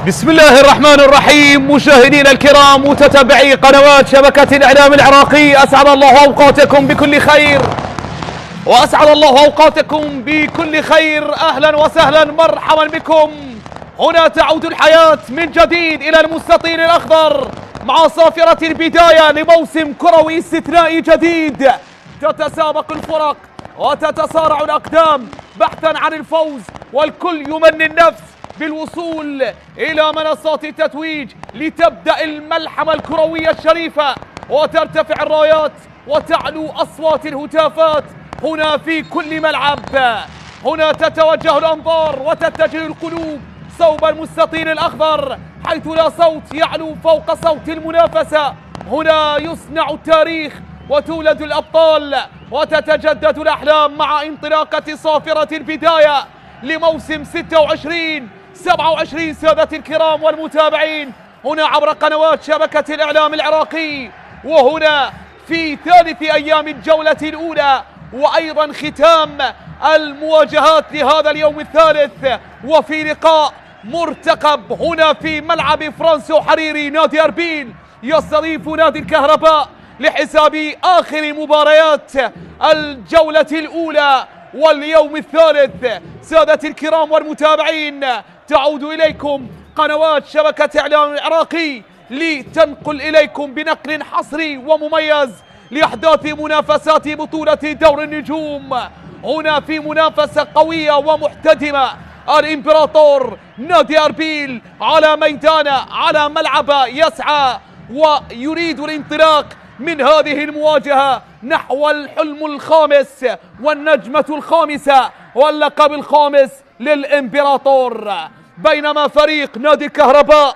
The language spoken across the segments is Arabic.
بسم الله الرحمن الرحيم. مشاهدينا الكرام متتبعي قنوات شبكة الإعلام العراقي، أسعد الله أوقاتكم بكل خير وأسعد الله أوقاتكم بكل خير. أهلا وسهلا، مرحبا بكم. هنا تعود الحياة من جديد إلى المستطيل الأخضر مع صافرة البداية لموسم كروي استثنائي جديد. تتسابق الفرق وتتصارع الأقدام بحثا عن الفوز، والكل يمني النفس بالوصول إلى منصات التتويج لتبدأ الملحمة الكروية الشريفة، وترتفع الرايات وتعلو أصوات الهتافات هنا في كل ملعب. هنا تتوجه الأنظار وتتجه القلوب صوب المستطيل الأخضر، حيث لا صوت يعلو فوق صوت المنافسة. هنا يصنع التاريخ وتولد الأبطال وتتجدد الأحلام مع انطلاقة صافرة البداية لموسم 26-27 سادة الكرام والمتابعين، هنا عبر قنوات شبكة الإعلام العراقي، وهنا في ثالث أيام الجولة الأولى وأيضا ختام المواجهات لهذا اليوم الثالث، وفي لقاء مرتقب هنا في ملعب فرانسو حريري. نادي أربيل يستضيف نادي الكهرباء لحساب آخر مباريات الجولة الأولى واليوم الثالث. سادة الكرام والمتابعين، تعود إليكم قنوات شبكة إعلام العراقي لتنقل إليكم بنقل حصري ومميز لأحداث منافسات بطولة دور النجوم. هنا في منافسة قوية ومحتدمة، الإمبراطور نادي أربيل على ميدانه على ملعبه يسعى ويريد الانطلاق من هذه المواجهة نحو الحلم الخامس والنجمة الخامسة واللقب الخامس للإمبراطور، بينما فريق نادي الكهرباء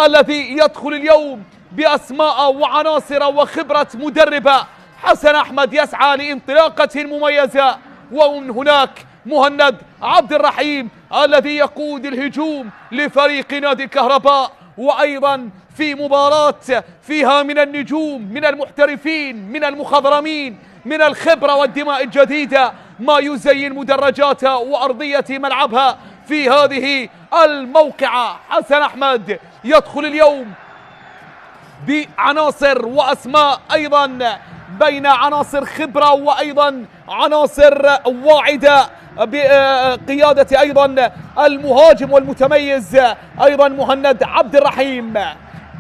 الذي يدخل اليوم بأسماء وعناصر وخبرة مدربة حسن أحمد يسعى لانطلاقة مميزة، ومن هناك مهند عبد الرحيم الذي يقود الهجوم لفريق نادي الكهرباء، وأيضا في مباراة فيها من النجوم، من المحترفين، من المخضرمين، من الخبرة والدماء الجديدة ما يزين مدرجاتها وأرضية ملعبها في هذه الموقعة. حسن أحمد يدخل اليوم بعناصر وأسماء أيضا بين عناصر خبرة وأيضا عناصر واعدة بقيادة أيضا المهاجم والمتميز أيضا مهند عبد الرحيم.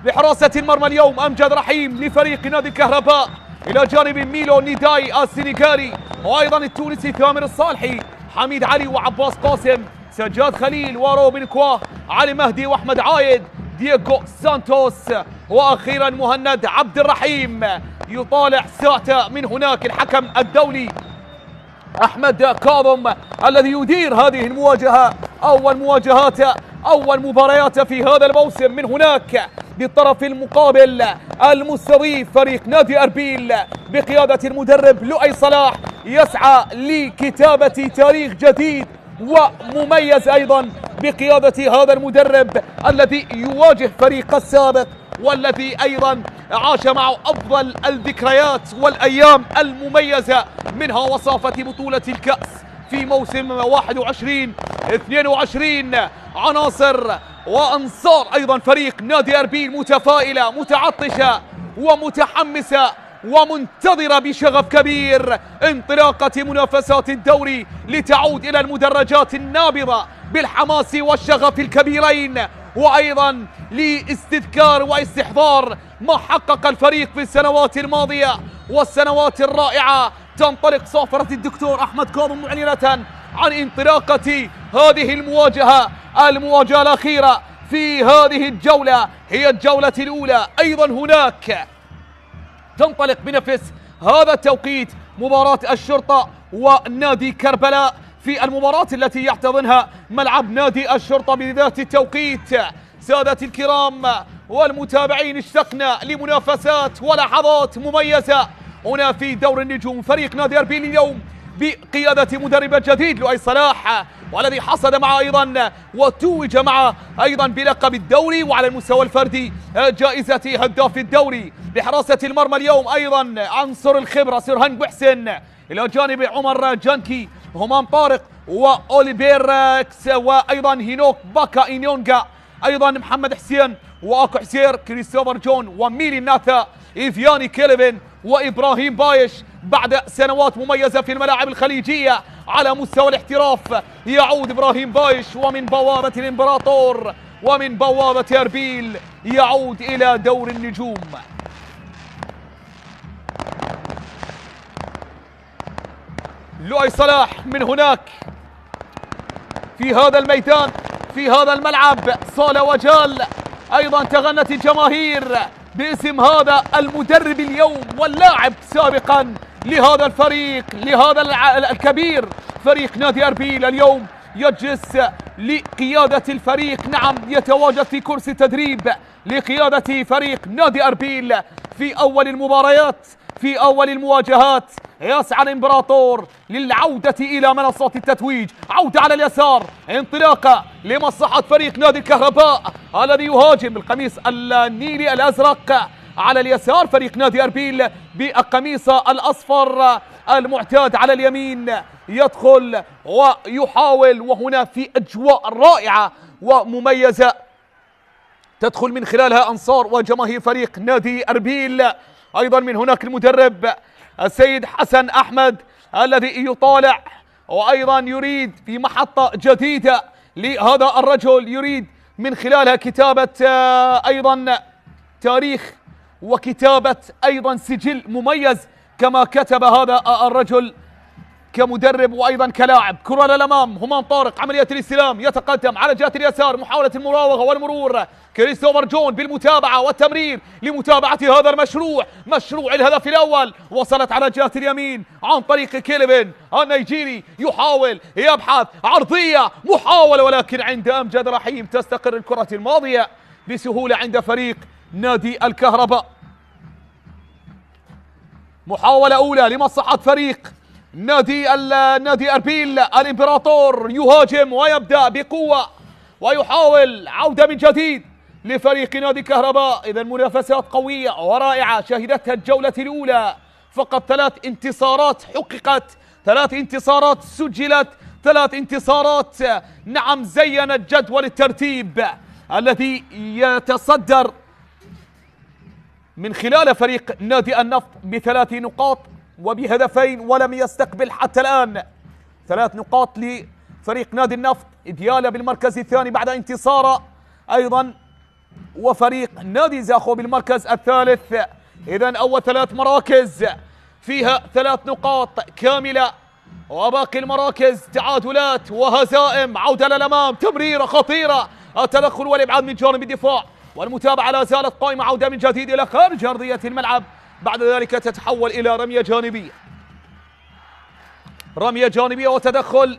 بحراسة المرمى اليوم أمجد رحيم لفريق نادي الكهرباء، إلى جانب ميلو نيداي السنغالي، وأيضا التونسي ثامر الصالحي، حميد علي وعباس قاسم، سجاد خليل وروبن كواه، علي مهدي وأحمد عايد، دييغو سانتوس، وأخيرا مهند عبد الرحيم. يطالع ساعته من هناك الحكم الدولي أحمد كاظم الذي يدير هذه المواجهة، أول مباريات في هذا الموسم. من هناك بالطرف المقابل المستضيف فريق نادي أربيل بقيادة المدرب لؤي صلاح يسعى لكتابة تاريخ جديد ومميز أيضا بقيادة هذا المدرب الذي يواجه فريق السابق والذي أيضا عاش معه أفضل الذكريات والأيام المميزة، منها وصافة بطولة الكأس في موسم 21-22. عناصر وأنصار أيضا فريق نادي أربيل متفائلة متعطشة ومتحمسة ومنتظرة بشغف كبير انطلاقة منافسات الدوري لتعود إلى المدرجات النابضة بالحماس والشغف الكبيرين، وأيضا لاستذكار واستحضار ما حقق الفريق في السنوات الماضية والسنوات الرائعة. تنطلق صافرة الدكتور أحمد كاظم معلنة عن انطلاقة هذه المواجهة الأخيرة في هذه الجولة، هي الجولة الأولى. أيضا هناك تنطلق بنفس هذا التوقيت مباراة الشرطة ونادي كربلاء في المباراة التي يحتضنها ملعب نادي الشرطة بذات التوقيت. سادة الكرام والمتابعين، اشتقنا لمنافسات ولحظات مميزة هنا في دور النجوم. فريق نادي أربيل اليوم بقيادة مدرب جديد لؤي صلاح، والذي حصد معه أيضا وتوج معه أيضا بلقب الدوري وعلى المستوى الفردي جائزة هداف الدوري. بحراسة المرمى اليوم أيضا عنصر الخبرة سرهان بحسن، إلى جانب عمر جانكي، همام طارق، وأوليفير وايضا هينوك باكا إنيونغا أيضا محمد حسين وأكو حسير، كريستوفر جون وميلي ناثا، إيفياني كيلفن وإبراهيم بايش. بعد سنوات مميزة في الملاعب الخليجية على مستوى الاحتراف يعود إبراهيم بايش، ومن بوابة الإمبراطور ومن بوابة أربيل يعود إلى دور النجوم. لؤي صلاح من هناك في هذا الميدان، في هذا الملعب، صال وجال. أيضا تغنت الجماهير باسم هذا المدرب اليوم واللاعب سابقا لهذا الفريق، لهذا الكبير فريق نادي أربيل. اليوم يجلس لقيادة الفريق، نعم يتواجد في كرسي تدريب لقيادة فريق نادي أربيل في أول المباريات، في أول المواجهات. يسعى الإمبراطور للعودة إلى منصة التتويج، عودة على اليسار، انطلاقة لمصلحة فريق نادي الكهرباء الذي يهاجم بالقميص النيلي الأزرق. على اليسار فريق نادي أربيل بالقميص الأصفر المعتاد. على اليمين يدخل ويحاول، وهنا في أجواء رائعة ومميزة تدخل من خلالها أنصار وجماهير فريق نادي أربيل. أيضا من هناك المدرب السيد حسن أحمد الذي يطالع، وأيضا يريد في محطة جديدة لهذا الرجل، يريد من خلالها كتابة أيضا تاريخ وكتابة أيضا سجل مميز كما كتب هذا الرجل كمدرب وأيضا كلاعب. كرة للأمام، همام طارق عملية الاستلام، يتقدم على جهة اليسار، محاولة المراوغة والمرور، كريستوفر جون بالمتابعة والتمرير لمتابعة هذا المشروع، مشروع الهدف الأول. وصلت على جهة اليمين عن طريق كيلفن النيجيري، يحاول يبحث عرضية، محاولة ولكن عند أمجد رحيم تستقر الكرة الماضية بسهولة عند فريق نادي الكهرباء. محاولة أولى لمصلحة فريق نادي أربيل. الإمبراطور يهاجم ويبدأ بقوة ويحاول عودة من جديد لفريق نادي الكهرباء. إذا منافسات قوية ورائعة شهدتها الجولة الأولى، فقط 3 انتصارات حققت، 3 انتصارات سجلت، 3 انتصارات نعم زينت جدول الترتيب الذي يتصدر من خلال فريق نادي النفط ب3 نقاط وبهدفين ولم يستقبل حتى الآن. 3 نقاط لفريق نادي النفط، ديالا بالمركز الثاني بعد انتصاره أيضا، وفريق نادي زاخو بالمركز الثالث. إذن أول 3 مراكز فيها 3 نقاط كاملة، وباقي المراكز تعادلات وهزائم. عودة للأمام، تمريرة خطيرة، التدخل والإبعاد من جانب الدفاع، والمتابعة لا زالت قائمة. عودة من جديد إلى خارج أرضية الملعب، بعد ذلك تتحول إلى رمية جانبية، رمية جانبية وتدخل،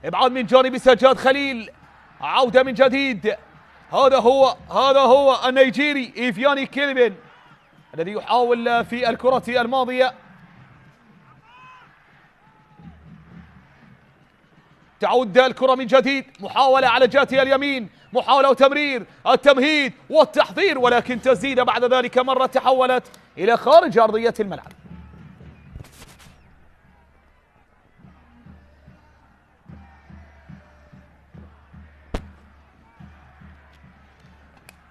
إبعاد من جانب سجاد خليل. عودة من جديد، هذا هو النيجيري إيفياني كيلفن الذي يحاول في الكرة الماضية. تعود الكرة من جديد، محاولة على جهة اليمين، محاولة وتمرير، التمهيد والتحضير، ولكن تسديدة بعد ذلك مرة تحولت إلى خارج أرضية الملعب.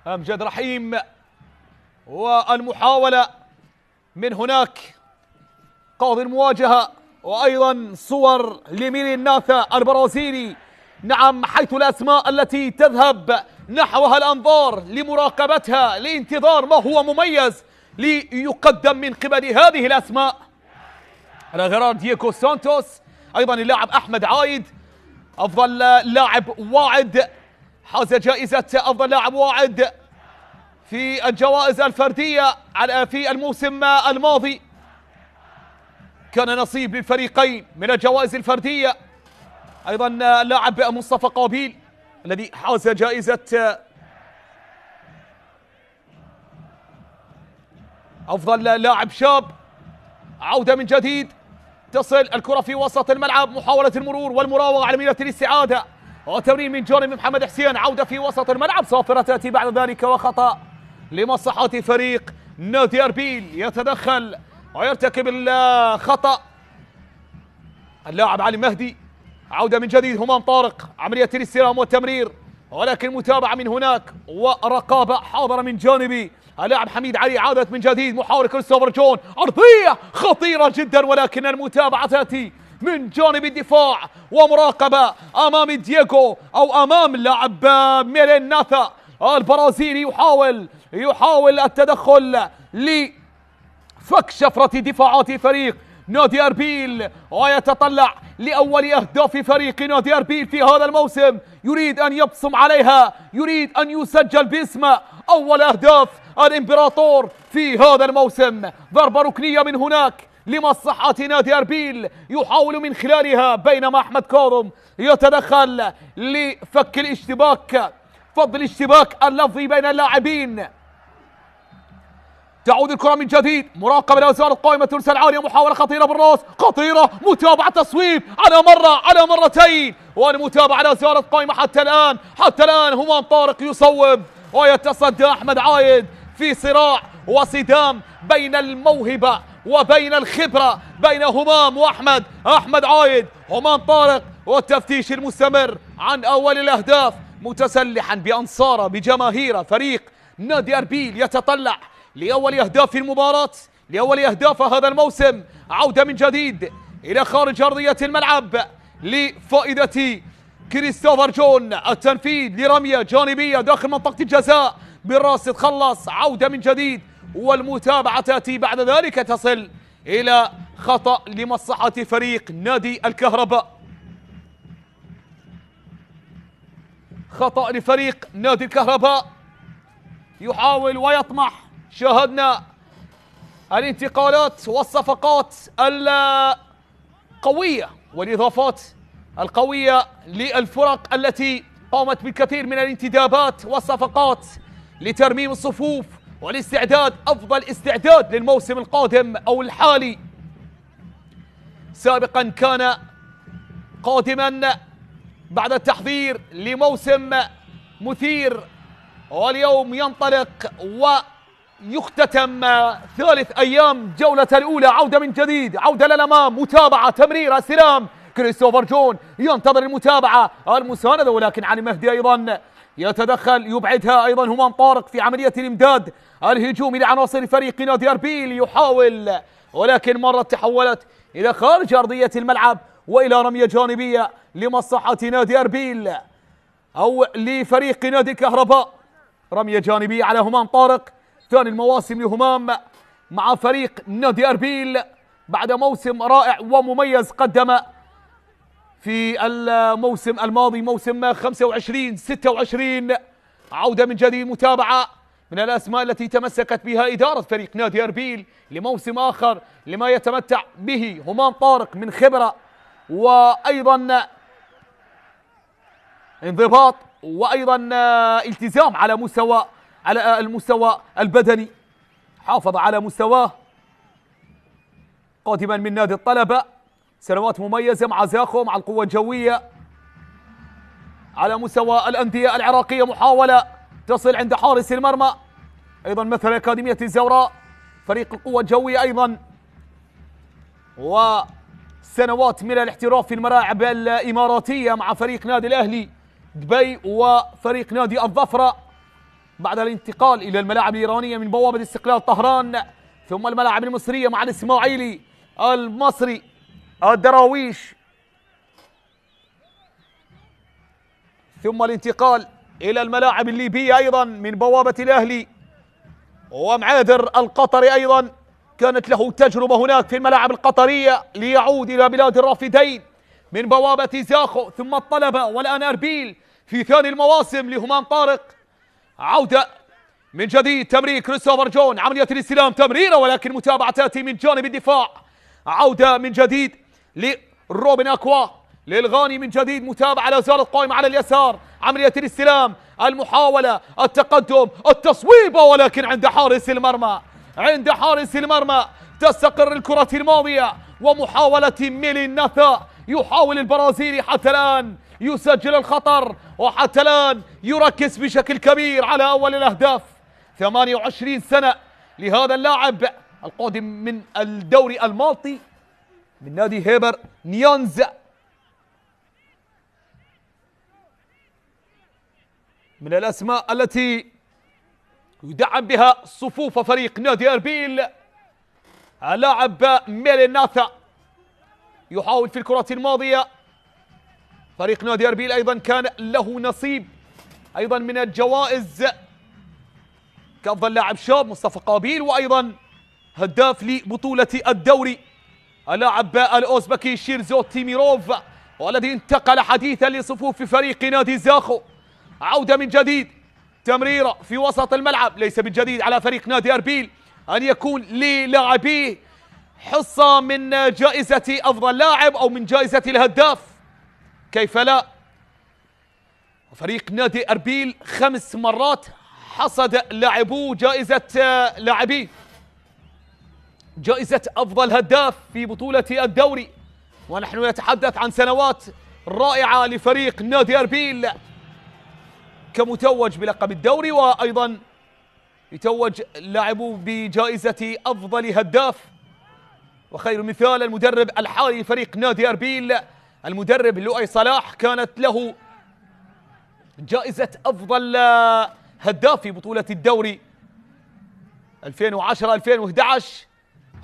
أمجد رحيم، والمحاولة من هناك، قاضي المواجهة، وأيضا صور لميلي ناثا البرازيلي، نعم حيث الأسماء التي تذهب نحوها الأنظار لمراقبتها لانتظار ما هو مميز ليقدم من قبل هذه الأسماء. على غرار دييغو سانتوس، أيضا اللاعب أحمد عايد أفضل لاعب واعد، حاز جائزة أفضل لاعب واعد في الجوائز الفردية في الموسم الماضي. كان نصيب للفريقين من الجوائز الفردية. أيضا اللاعب مصطفى قابيل الذي حاز جائزة أفضل لاعب شاب. عودة من جديد، تصل الكرة في وسط الملعب، محاولة المرور والمراوغة على ميلة الاستعادة، وتمرير من جانب محمد حسين. عودة في وسط الملعب، صافرة تأتي بعد ذلك وخطأ لمصلحة فريق نادي أربيل. يتدخل ويرتكب الخطأ اللاعب علي مهدي. عودة من جديد، همام طارق، عملية الاستلام والتمرير، ولكن متابعة من هناك ورقابة حاضرة من جانب اللاعب حميد علي. عادت من جديد محاولة كريستوفر جون، عرضية خطيرة جدا، ولكن المتابعة تأتي من جانب الدفاع ومراقبة أمام دييغو أو أمام اللاعب ميلين ناثا البرازيلي. يحاول التدخل لفك شفرة دفاعات فريق نادي أربيل، ويتطلع لأول أهداف فريق نادي أربيل في هذا الموسم. يريد أن يبصم عليها، يريد أن يسجل باسمه أول أهداف الإمبراطور في هذا الموسم. ضربة ركنية من هناك لمصلحة نادي أربيل يحاول من خلالها، بينما أحمد كاظم يتدخل لفك الاشتباك، فض الاشتباك اللفظي بين اللاعبين. تعود الكرة من جديد، مراقبة لا زالت قائمة، ترسل عالية، محاولة خطيرة بالراس، خطيرة، متابعة، تصويب على مرة على مرتين، والمتابعة لا زالت قائمة حتى الآن. همام طارق يصوب، ويتصدى أحمد عايد في صراع وصدام بين الموهبة وبين الخبرة، بين همام وأحمد. أحمد عايد، همام طارق، والتفتيش المستمر عن أول الأهداف، متسلحا بأنصاره بجماهيره. فريق نادي أربيل يتطلع لأول أهداف المباراة، لأول أهداف هذا الموسم. عودة من جديد إلى خارج أرضية الملعب لفائدة كريستوفر جون، التنفيذ لرمية جانبية داخل منطقة الجزاء بالراس تخلص. عودة من جديد، والمتابعة تأتي بعد ذلك، تصل إلى خطأ لمصلحة فريق نادي الكهرباء. خطأ لفريق نادي الكهرباء، يحاول ويطمح. شاهدنا الانتقالات والصفقات القوية والإضافات القوية للفرق التي قامت بالكثير من الانتدابات والصفقات لترميم الصفوف والاستعداد، أفضل استعداد للموسم القادم أو الحالي. سابقا كان قادما بعد التحضير لموسم مثير، واليوم ينطلق ويختتم ثالث أيام جولة الأولى. عودة من جديد، عودة للأمام، متابعة، تمرير، استلام، كريستوفر جون ينتظر المتابعة المساندة، ولكن علي مهدي أيضا يتدخل، يبعدها أيضا همام طارق في عملية الإمداد الهجومي لعناصر فريق نادي أربيل. يحاول، ولكن مرة تحولت إلى خارج أرضية الملعب وإلى رمية جانبية لمصلحة نادي أربيل أو لفريق نادي الكهرباء. رمية جانبية على همام طارق، ثاني المواسم لهمام مع فريق نادي أربيل بعد موسم رائع ومميز قدم في الموسم الماضي، موسم 25-26. عودة من جديد، متابعة من الأسماء التي تمسكت بها إدارة فريق نادي أربيل لموسم آخر، لما يتمتع به همام طارق من خبرة وأيضا انضباط وأيضا التزام على المستوى البدني. حافظ على مستواه قادما من نادي الطلبة، سنوات مميزة مع زاخو، مع القوة الجوية. على مستوى الأندية العراقية محاولة تصل عند حارس المرمى، أيضا مثل أكاديمية الزوراء، فريق القوة الجوية أيضا، وسنوات من الاحتراف في الملاعب الإماراتية مع فريق نادي الأهلي دبي وفريق نادي الظفرة، بعد الانتقال إلى الملاعب الإيرانية من بوابة استقلال طهران، ثم الملاعب المصرية مع الإسماعيلي المصري الدراويش، ثم الانتقال إلى الملاعب الليبية أيضا من بوابة الأهلي ومعادر القطري. أيضا كانت له تجربة هناك في الملاعب القطرية، ليعود إلى بلاد الرافدين من بوابة زاخو ثم الطلبة والآن أربيل في ثاني المواسم لهمام طارق. عودة من جديد، تمرير كريستوفر جون، عملية الاستلام، تمريرة، ولكن متابعة تأتي من جانب الدفاع. عودة من جديد لروبن أكوا، للغاني من جديد، متابعة لا زالت قائمة على اليسار، عملية الاستلام، المحاولة، التقدم، التصويب، ولكن عند حارس المرمى تستقر الكرة الماضية، ومحاولة ميلين ناثا، يحاول البرازيلي حتى الآن يسجل الخطر، وحتى الآن يركز بشكل كبير على أول الأهداف. 28 سنة لهذا اللاعب القادم من الدوري المالطي من نادي هيبر نيانز. من الأسماء التي يدعم بها صفوف فريق نادي أربيل اللاعب ميلين ناثا، يحاول في الكرة الماضية. فريق نادي أربيل أيضا كان له نصيب أيضا من الجوائز كأفضل لاعب شاب مصطفى قابيل، وأيضا هداف لبطولة الدوري اللاعب الأوزبكي شيرزو تيميروف، والذي انتقل حديثا لصفوف فريق نادي زاخو. عودة من جديد، تمريرة في وسط الملعب. ليس بالجديد على فريق نادي أربيل أن يكون للاعبيه حصة من جائزة أفضل لاعب أو من جائزة الهداف، كيف لا؟ فريق نادي أربيل 5 مرات حصد لاعبوه لاعبيه جائزة أفضل هداف في بطولة الدوري، ونحن نتحدث عن سنوات رائعة لفريق نادي أربيل كمتوج بلقب الدوري، وأيضا يتوج لاعبوه بجائزة أفضل هداف. وخير مثال المدرب الحالي لفريق نادي أربيل المدرب لؤي صلاح، كانت له جائزة أفضل هداف في بطولة الدوري 2010-2011.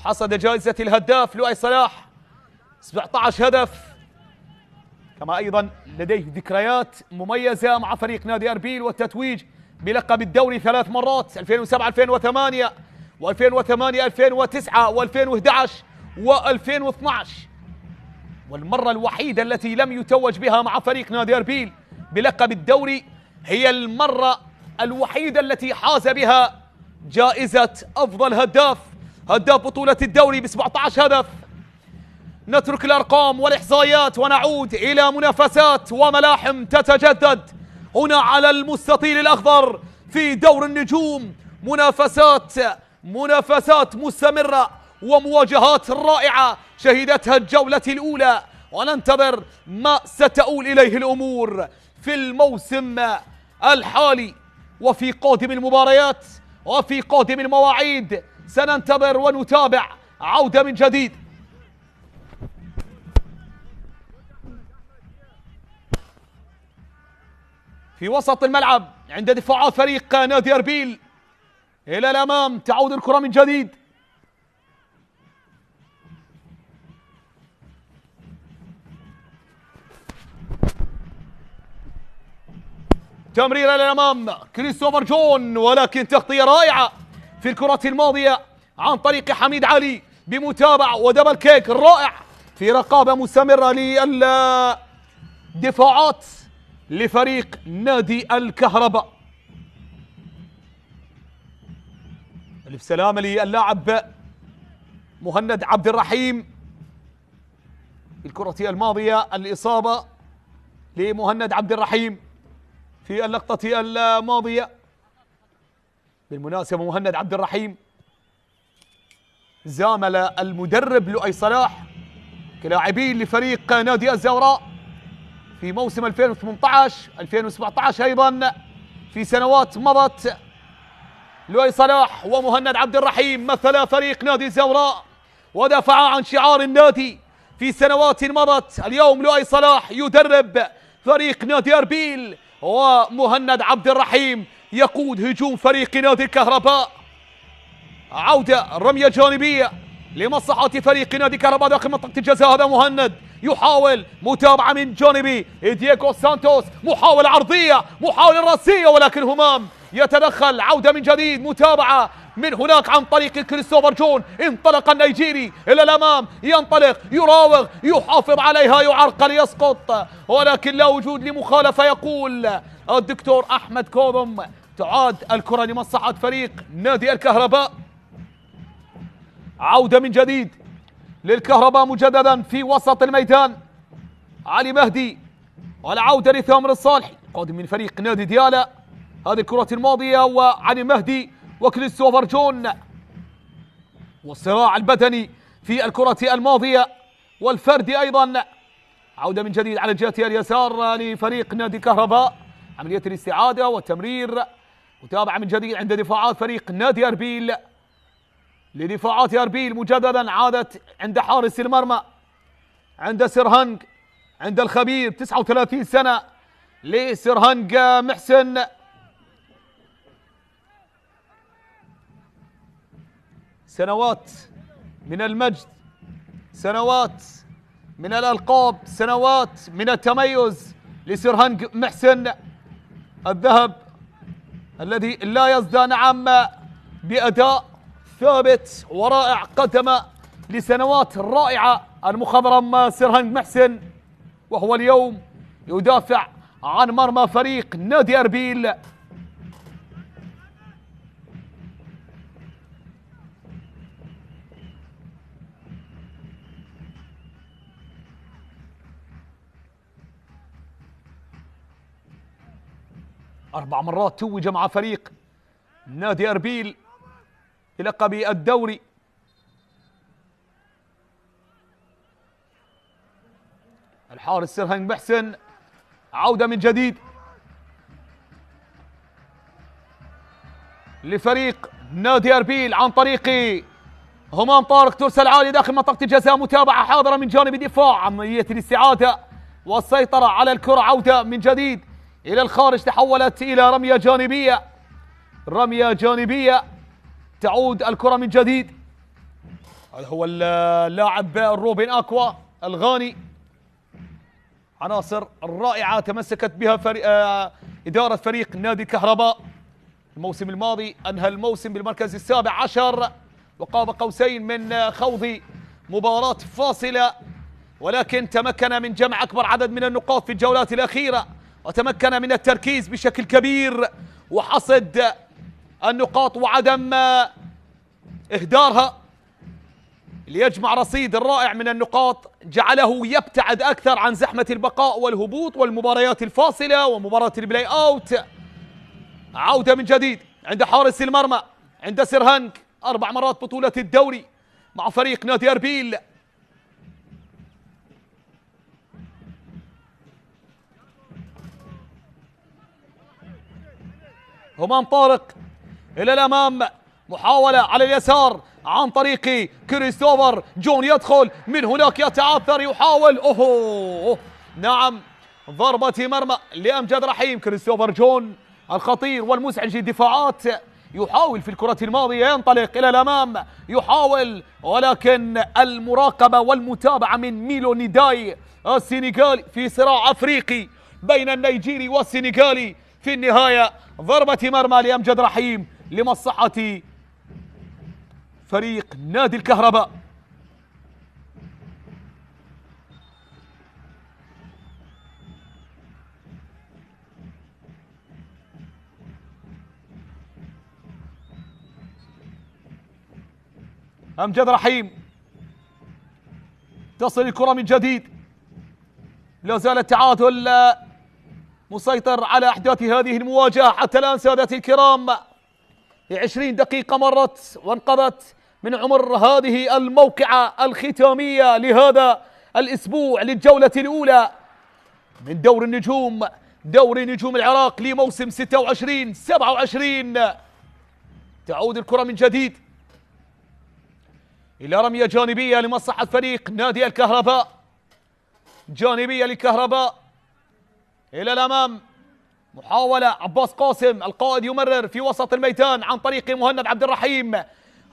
حصد جائزة الهداف لؤي صلاح 17 هدف، كما أيضا لديه ذكريات مميزة مع فريق نادي أربيل والتتويج بلقب الدوري 3 مرات 2007-2008 و2008-2009 و2011 و2012. والمرة الوحيدة التي لم يتوج بها مع فريق نادي أربيل بلقب الدوري هي المرة الوحيدة التي حاز بها جائزة أفضل هداف بطولة الدوري ب17 هدف. نترك الأرقام والإحصائيات ونعود إلى منافسات وملاحم تتجدد هنا على المستطيل الأخضر في دور النجوم. منافسات مستمرة ومواجهات رائعة شهدتها الجولة الأولى، وننتظر ما ستؤول إليه الأمور في الموسم الحالي وفي قادم المباريات وفي قادم المواعيد. سننتظر ونتابع عودة من جديد. في وسط الملعب عند دفاعات فريق نادي أربيل إلى الأمام، تعود الكرة من جديد. تمريرة للأمام كريستوفر جون، ولكن تغطية رائعة في الكرة الماضية عن طريق حميد علي بمتابعة ودبل كيك رائع في رقابة مستمرة للدفاعات لفريق نادي الكهرباء. ألف سلامة للاعب مهند عبد الرحيم في الكرة الماضية. الإصابة لمهند عبد الرحيم في اللقطة الماضية. بالمناسبة مهند عبد الرحيم زامل المدرب لؤي صلاح كلاعبين لفريق نادي الزوراء في موسم 2018-2017 أيضا في سنوات مضت. لؤي صلاح ومهند عبد الرحيم مثلا فريق نادي الزوراء ودافعا عن شعار النادي في سنوات مضت. اليوم لؤي صلاح يدرب فريق نادي أربيل، ومهند عبد الرحيم يقود هجوم فريق نادي الكهرباء. عودة رمية جانبية لمصلحة فريق نادي الكهرباء داخل منطقة الجزاء. هذا مهند يحاول متابعة من جانب دييغو سانتوس، محاولة عرضية، محاولة راسية، ولكن همام يتدخل. عودة من جديد، متابعة من هناك عن طريق كريستوفر جون. انطلق النيجيري إلى الأمام، ينطلق، يراوغ، يحافظ عليها، يعرقل، يسقط، ولكن لا وجود لمخالفة. يقول الدكتور أحمد كوظم تعاد الكرة لمصلحة فريق نادي الكهرباء. عودة من جديد للكهرباء مجددا في وسط الميدان. علي مهدي، والعودة لثامر الصالحي قادم من فريق نادي ديالا. هذه الكرة الماضية وعلي مهدي وكريستوفر جون، والصراع البدني في الكرة الماضية والفردي أيضا. عودة من جديد على الجهة اليسار لفريق نادي كهرباء، عملية الاستعادة والتمرير. متابعة من جديد عند دفاعات فريق نادي أربيل. لدفاعات أربيل مجددا عادت عند حارس المرمى، عند سرهنج، عند الخبير 39 سنة لسرهنج محسن سنوات من المجد، سنوات من الألقاب، سنوات من التميز لسرهنج محسن الذهب الذي لا يزدى نعم بأداء ثابت ورائع قدم لسنوات رائعة المخضرم سرهنج محسن، وهو اليوم يدافع عن مرمى فريق نادي أربيل. أربع مرات توج مع فريق نادي أربيل بلقب الدوري. الحارس سرهنج محسن عودة من جديد لفريق نادي أربيل عن طريق همام طارق، ترسل عالية داخل منطقة الجزاء، متابعة حاضرة من جانب الدفاع، عملية الاستعادة والسيطرة على الكرة، عودة من جديد إلى الخارج، تحولت إلى رمية جانبية، رمية جانبية تعود الكرة من جديد. هذا هو اللاعب روبن أكوا الغاني، عناصر رائعة تمسكت بها إدارة فريق نادي الكهرباء الموسم الماضي، أنهى الموسم بالمركز السابع عشر وقاب قوسين من خوض مباراة فاصلة، ولكن تمكن من جمع أكبر عدد من النقاط في الجولات الأخيرة، وتمكن من التركيز بشكل كبير وحصد النقاط وعدم إهدارها، ليجمع رصيد رائع من النقاط جعله يبتعد أكثر عن زحمة البقاء والهبوط والمباريات الفاصلة ومباراة البلاي أوت. عودة من جديد عند حارس المرمى عند سرهنج، 4 مرات بطولة الدوري مع فريق نادي أربيل. همام طارق إلى الأمام، محاولة على اليسار عن طريق كريستوفر جون، يدخل من هناك يتعثر، يحاول نعم ضربة مرمى لأمجد رحيم. كريستوفر جون الخطير والمزعج للدفاعات يحاول في الكرة الماضية، ينطلق إلى الأمام يحاول، ولكن المراقبة والمتابعة من ميلو نيداي السنغالي في صراع أفريقي بين النيجيري والسنغالي. في النهاية ضربة مرمى لأمجد رحيم لمصلحة فريق نادي الكهرباء. أمجد رحيم تصل الكرة من جديد، لا زال التعادل مسيطر على أحداث هذه المواجهة حتى الآن سادتي الكرام. 20 دقيقة مرت وانقضت من عمر هذه الموقعة الختامية لهذا الأسبوع للجولة الأولى من دور النجوم، دوري نجوم العراق لموسم 26-27. تعود الكرة من جديد إلى رمية جانبية لمصلحة فريق نادي الكهرباء، جانبية للكهرباء إلى الأمام، محاولة عباس قاسم القائد يمرر في وسط الميدان عن طريق مهند عبد الرحيم،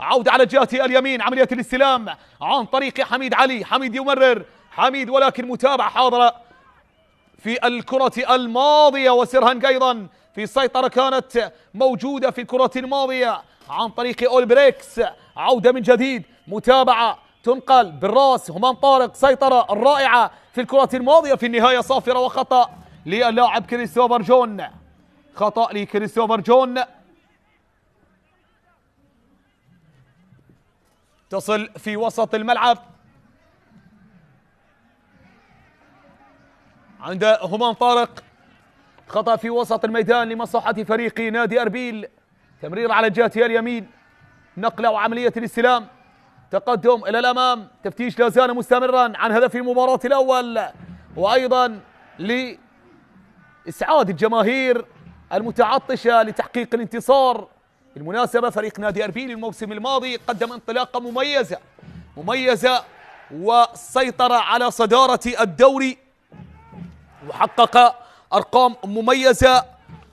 عودة على جهة اليمين، عملية الاستلام عن طريق حميد علي، حميد يمرر، حميد ولكن متابعة حاضرة في الكرة الماضية، وسرهنج أيضا في سيطرة كانت موجودة في الكرة الماضية عن طريق أولبريكس. عودة من جديد، متابعة تنقل بالراس، همام طارق سيطرة رائعة في الكرة الماضية، في النهاية صافرة وخطأ للاعب كريستوفر جون، خطأ لكريستوفر جون. تصل في وسط الملعب عند همام طارق، خطأ في وسط الميدان لمصلحة فريق نادي أربيل، تمرير على جهة اليمين، نقلة وعملية الاستلام، تقدم إلى الأمام، تفتيش لا زال مستمرا عن هدف المباراة الأول، وأيضا لإسعاد الجماهير المتعطشة لتحقيق الانتصار. بالمناسبة فريق نادي أربيل الموسم الماضي قدم انطلاقة مميزة وسيطر على صدارة الدوري وحقق أرقام مميزة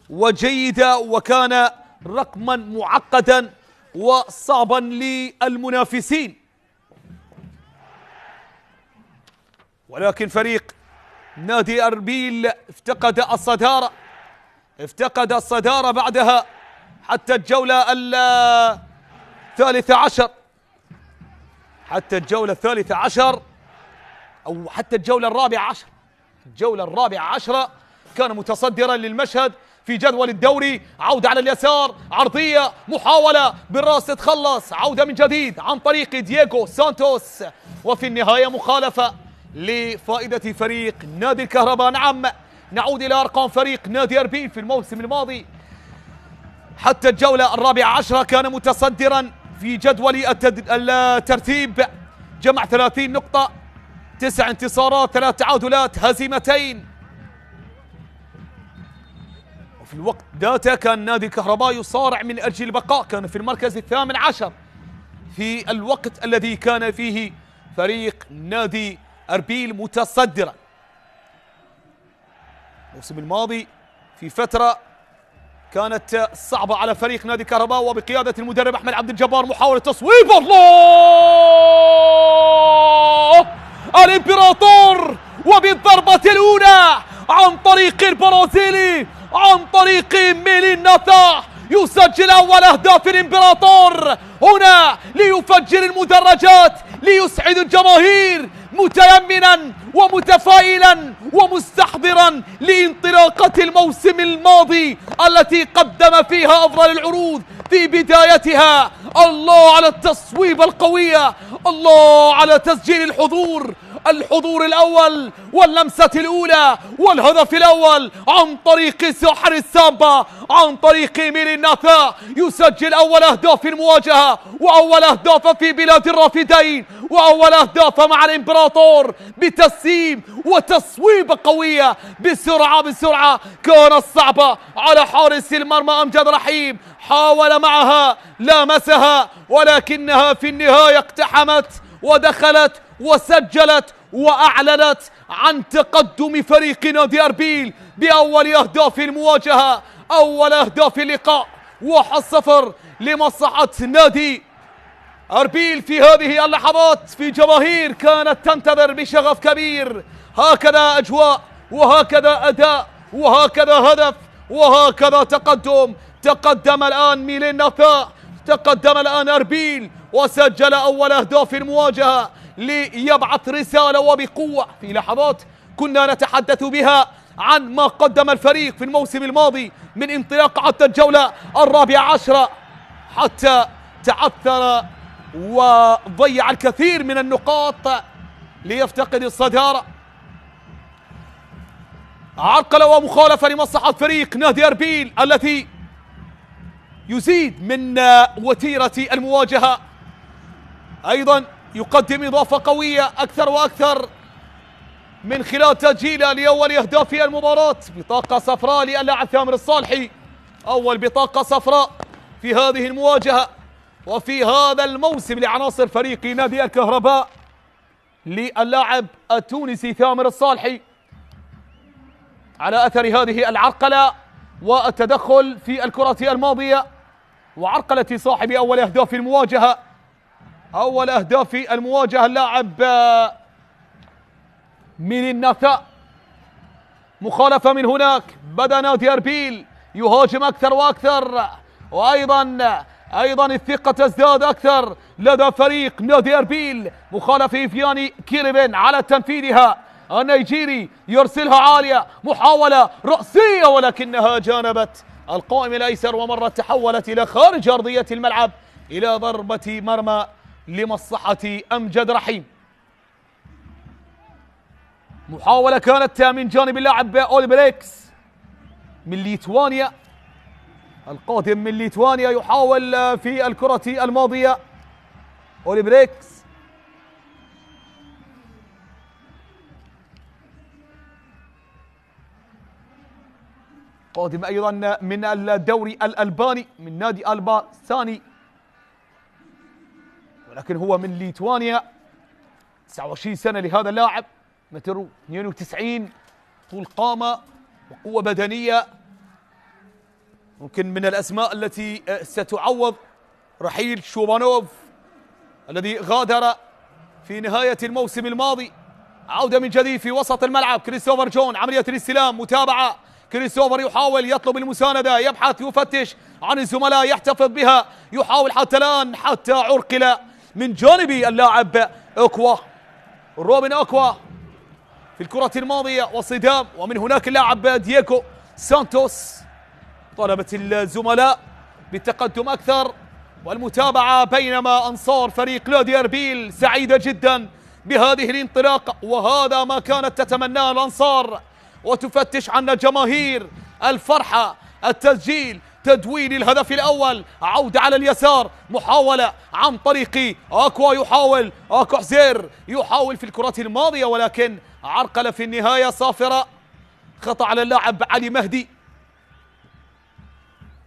وجيدة، وكان رقما معقدا وصعبا للمنافسين، ولكن فريق نادي أربيل افتقد الصدارة بعدها حتى الجولة الثالثة عشر أو حتى الجولة الرابعة عشرة كان متصدرا للمشهد في جدول الدوري. عودة على اليسار، عرضية، محاولة بالراس تتخلص، عودة من جديد عن طريق دييغو سانتوس، وفي النهاية مخالفة لفائدة فريق نادي الكهرباء. نعم، نعود إلى أرقام فريق نادي أربيل في الموسم الماضي. حتى الجولة الرابعة عشرة كان متصدرا في جدول الترتيب، جمع 30 نقطة، 9 انتصارات، 3 تعادلات، هزيمتين. وفي الوقت ذاته كان نادي الكهرباء يصارع من أجل البقاء، كان في المركز 18 في الوقت الذي كان فيه فريق نادي أربيل متصدرا. الموسم الماضي في فترة كانت صعبة على فريق نادي الكهرباء وبقيادة المدرب أحمد عبد الجبار. محاولة تصويب، الله! الإمبراطور وبالضربة الأولى عن طريق البرازيلي، عن طريق ميلين ناتا، يسجل أول أهداف الإمبراطور هنا ليفجر المدرجات، ليسعد الجماهير، متيمنا ومتفائلا ومستحضرا لانطلاقة الموسم الماضي التي قدم فيها أفضل العروض في بدايتها. الله على التصويب القوية، الله على تسجيل الحضور الأول واللمسة الأولى والهدف الأول عن طريق ساحر السامبا، عن طريق ميلين ناتا، يسجل أول أهداف المواجهة وأول أهداف في بلاد الرافدين وأول أهداف مع الإمبراطور بتسييم وتصويب قوية بسرعة كانت صعبة على حارس المرمى أمجد رحيم، حاول معها، لامسها، ولكنها في النهاية اقتحمت ودخلت وسجلت وأعلنت عن تقدم فريق نادي أربيل بأول أهداف المواجهة، أول أهداف اللقاء، 1-0 لمصلحة نادي أربيل. في هذه اللحظات في جماهير كانت تنتظر بشغف كبير، هكذا أجواء وهكذا أداء وهكذا هدف وهكذا تقدم الآن ميلين ناتا، تقدم الآن أربيل وسجل أول أهداف المواجهة ليبعث رسالة وبقوة. في لحظات كنا نتحدث بها عن ما قدم الفريق في الموسم الماضي من انطلاق حتى الجولة الرابعة عشرة، حتى تعثر وضيع الكثير من النقاط ليفتقد الصدارة. عرقلة ومخالفة لمصلحة فريق نادي أربيل التي يزيد من وتيرة المواجهة، أيضا يقدم إضافة قوية أكثر وأكثر من خلال تسجيله لأول أهداف المباراة. بطاقة صفراء للاعب ثامر الصالحي، أول بطاقة صفراء في هذه المواجهة وفي هذا الموسم لعناصر فريق نادي الكهرباء للاعب التونسي ثامر الصالحي على أثر هذه العرقلة والتدخل في الكرة الماضية وعرقلة صاحب أول أهداف المواجهة. أول أهداف المواجهة اللاعب ميلين ناتا. مخالفة من هناك، بدأ نادي أربيل يهاجم أكثر وأكثر، وأيضا الثقة تزداد أكثر لدى فريق نادي أربيل. مخالفة إفياني كيريبن على تنفيذها، النيجيري يرسلها عالية، محاولة رأسية ولكنها جانبت القائم الأيسر ومرت تحولت إلى خارج أرضية الملعب إلى ضربة مرمى لمصلحة أمجد رحيم. محاولة كانت من جانب اللاعب أوليبريكس من ليتوانيا، القادم من ليتوانيا، يحاول في الكرة الماضية أوليبريكس. قادم أيضا من الدوري الألباني من نادي ألبا ثاني، ولكن هو من ليتوانيا. 29 سنة لهذا اللاعب، متر 92، طول قامة وقوة بدنية، ممكن من الأسماء التي ستعوض رحيل شوبانوف الذي غادر في نهاية الموسم الماضي. عودة من جديد في وسط الملعب. كريستوفر جون، عملية الاستلام، متابعة. كريستوفر يحاول يطلب المساندة، يبحث، يفتش عن الزملاء، يحتفظ بها، يحاول حتى الآن، حتى عرقل من جانب اللاعب أكوا، روبن أكوا في الكرة الماضية والصدام. ومن هناك اللاعب دييغو سانتوس. طلبت الزملاء بالتقدم أكثر والمتابعة، بينما أنصار فريق نادي أربيل سعيدة جدا بهذه الانطلاقة، وهذا ما كانت تتمناه الأنصار وتفتش عنا جماهير الفرحة. التسجيل، تدوين الهدف الأول، عودة على اليسار، محاولة عن طريق أكوا، يحاول أكو حزير، يحاول في الكرة الماضية ولكن عرقلة في النهاية صافرة. خطأ على اللاعب علي مهدي.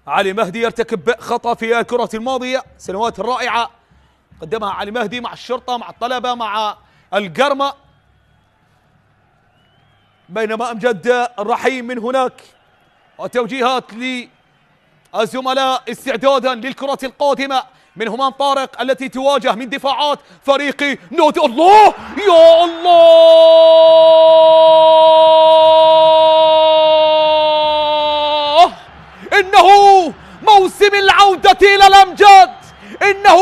علي مهدي يرتكب خطأ في الكرة الماضية. سنوات رائعة قدمها علي مهدي مع الشرطة، مع الطلبة، مع القرمة. بينما أمجد الرحيم من هناك، وتوجيهات للزملاء استعدادا للكرة القادمة من همان طارق التي تواجه من دفاعات فريق نادي. الله يا الله، إنه موسم العودة إلى الأمجاد، إنه